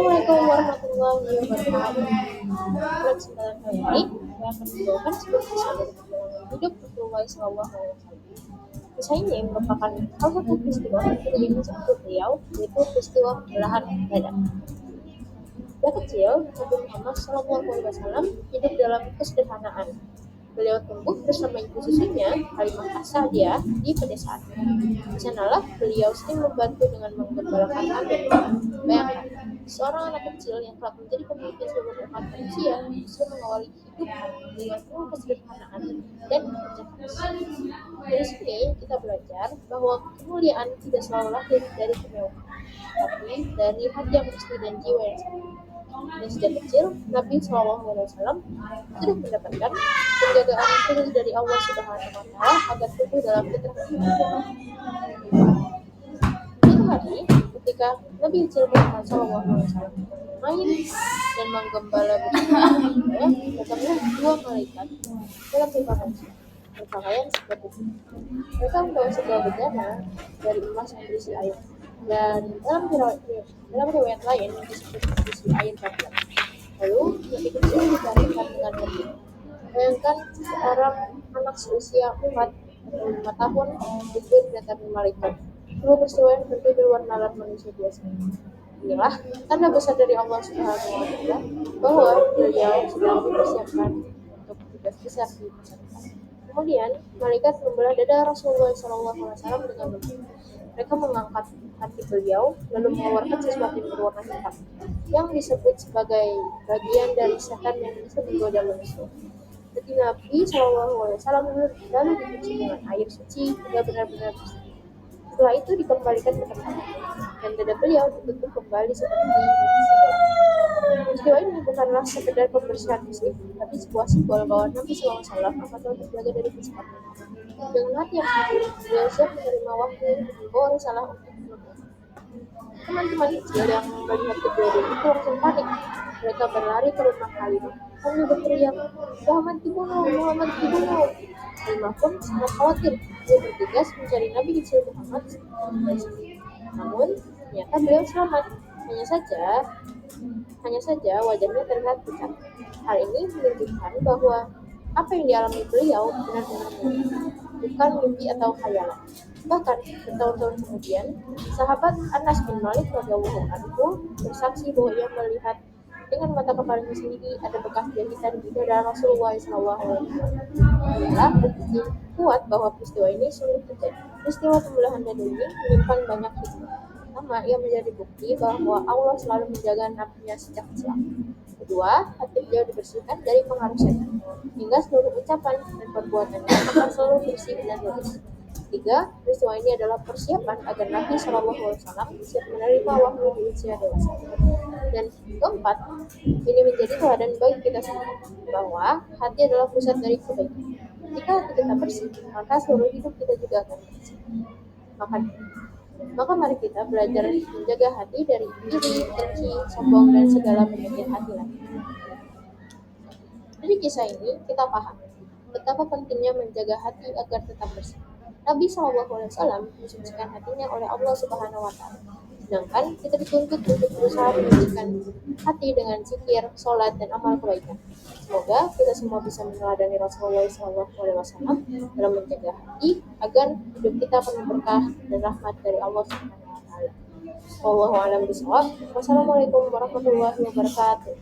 Assalamualaikum warahmatullahi wabarakatuh. Pada kesempatan kali ini, saya akan membawakan sebuah kisah dari perjalanan hidup Rasulullah SAW. Kisah ini merupakan salah satu peristiwa penting seperti beliau, yaitu peristiwa belahan dada. Sejak kecil, Nabi Muhammad SAW hidup dalam kesederhanaan. Beliau tumbuh bersama ibu susunya, Halimah As-Sa'diyah, di pedesaan. Di sanalah beliau sering membantu dengan menggembalakan kambing. Bayangkan, seorang anak kecil yang telah menjadi pemimpin seluruh umat manusia bisa mengawali hidup dengan penuh kesederhanaan dan kerja keras. Dari sini kita belajar bahwa kemuliaan tidak selalu lahir dari kemewahan, tapi dari hati yang bersih dan jiwa yang sakit. Dan sejak kecil, Nabi SAW sudah mendapatkan penjagaan khusus dari Allah Subhanahu Wa Taala agar tumbuh dalam fitrah kehidupan. Suatu hari, ketika Nabi kecil Muhammad SAW main dan menggembala bersama, datanglah dua malaikat dalam sifat manusia berpakaian seperti itu. Mereka membawa sebuah bejana dari emas yang berisi air, dan dalam riwayat lain yang disebut berisi air banyak. Lalu Nabi kecil ditaringkan dengan lebih. Bayangkan seorang anak seusia 4 atau 5 tahun itu didatangi malaikat. Semua peristiwa yang tentu di luar nalar manusia biasa. Inilah tanda besar dari Allah Subhanahu Wa Taala bahwa beliau sedang dipersiapkan untuk tugas besar di masa depan. Kemudian malaikat membelah dada Rasulullah SAW dengan lembut. Mereka mengangkat hati beliau lalu mengeluarkan sesuatu yang berwarna hitam yang disebut sebagai bagian dari setan yang bisa menggoda manusia. Jadi Nabi SAW lalu dicuci dengan air suci hingga benar-benar bersih. Setelah itu dikembalikan ke tempatnya dan dada beliau ditutup kembali seperti semula. Peristiwa ini bukanlah sekedar pembersihan fisik, tapi sebuah simbol bahwa Nabi SAW akan terus belajar dari kesalahan. Dengan hati yang jujur, beliau siap menerima wahyu dan membawa risalah untuk dunia. Teman-teman kecil yang melihat kejadian itu langsung panik. Mereka berlari ke rumah Halimah sambil berteriak, Muhammad dibunuh, Muhammad dibunuh. Halimah pun sangat khawatir. Dia bergegas mencari Nabi kecil Muhammad. Namun ternyata beliau selamat. Hanya saja wajahnya terlihat pucat. Hal ini menunjukkan bahwa apa yang dialami beliau benar-benar bukan mimpi atau khayalan. Bahkan bertahun-tahun kemudian, sahabat Anas bin Malik radhiyallahu anhu bersaksi bahwa ia melihat dengan mata kepalanya sendiri ada bekas jahitan di dada Rasulullah SAW. Inilah bukti kuat bahwa peristiwa ini sungguh terjadi. Peristiwa pembelahan dada ini menyimpan banyak hikmah. Pertama, ia menjadi bukti bahwa Allah selalu menjaga nabinya sejak kecil. Kedua, hati beliau dibersihkan dari pengaruh setan, hingga seluruh ucapan dan perbuatannya akan selalu bersih dan lurus. Tiga, peristiwa ini adalah persiapan agar Nabi SAW siap menerima wahyu di usia dewasa. Dan keempat, ini menjadi teladan bagi kita semua bahwa hati adalah pusat dari kebaikan. Jika hati kita bersih, maka seluruh hidup kita juga akan bersih. Maka mari kita belajar menjaga hati dari iri, dengki, sombong, dan segala penyakit hati lain. Dari kisah ini kita paham betapa pentingnya menjaga hati agar tetap bersih. Nabi SAW disucikan hatinya oleh Allah Subhanahu Wa Taala. Sedangkan kita dituntut untuk berusaha menyucikan hati dengan zikir, sholat, dan amal kebaikan. Semoga kita semua bisa meneladani Rasulullah SAW dalam menjaga hati agar hidup kita penuh berkah dan rahmat dari Allah Subhanahu Wa Taala. Wallahu a'lam bishawab. Wassalamualaikum warahmatullahi wabarakatuh.